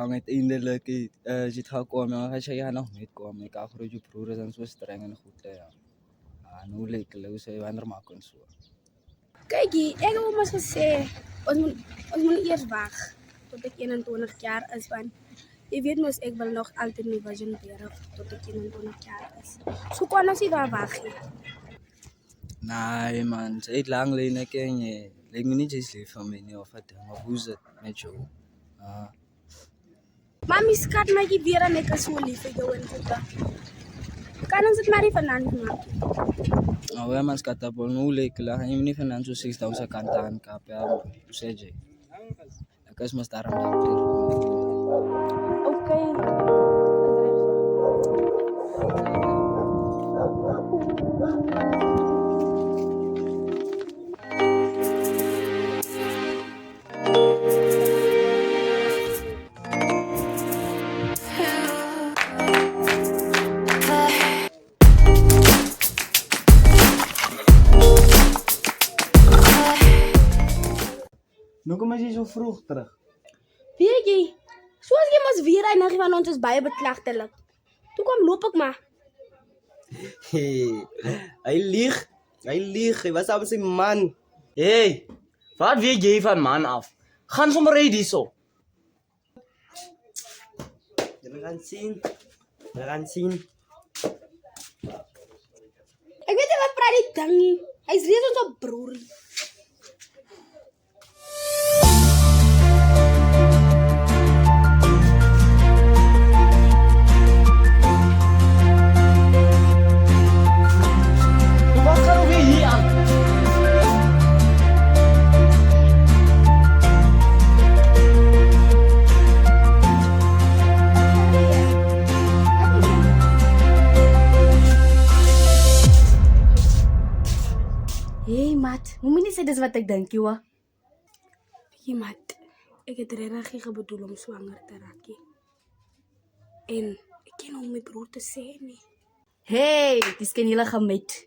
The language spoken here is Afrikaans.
lang uiteindelik is dit gekom en as jy nog net kom, ek agter jou broer is dan so streng en goed ja. Nou lyk hulle sê wanneer maak ons so. Kykie, ek het hom eens gesê, ons moet eers wag tot ek 21 jaar is, want jy weet mos ek wil nog altyd my vision bereik tot ek 21 jaar is. So kon ons nie daar wag nie. Nee man, sy het lang lê ken jy. Lyk my nie jy's lief van my nie of wat ding, maar hoe is dit met jou? Mami skat my die weer en ek is so lief vir jou en goede. Kan ons dit maar nie vanaand maak? Nou ja man, skat op, nou lyk hulle, gaan jy nie van so 6,000 kant aan kap, ja, hoe sê jy? Ek is mas daarom daar weer. Okay. Nou kom jy so vroeg terug. Weet jy, soos jy mos weer enig van ons is baie beklagtelik. Toe kom loop ek maar. Hey, hy lieg, hy was al sy man. Hey, wat weet jy van man af? Gaan sommer ry hierso. Jy gaan sien. Ek weet nie wat praat die ding nie. Hy's reeds ons op broer. Wat gaan we hier aan? Hey Mat, hoe moet nie sê dis wat ek dink joh. Jy mat, ek het regtig bedoel om swanger te raak. En ek kan hom my broer te sê nie. Hey, dis ken julle gemet.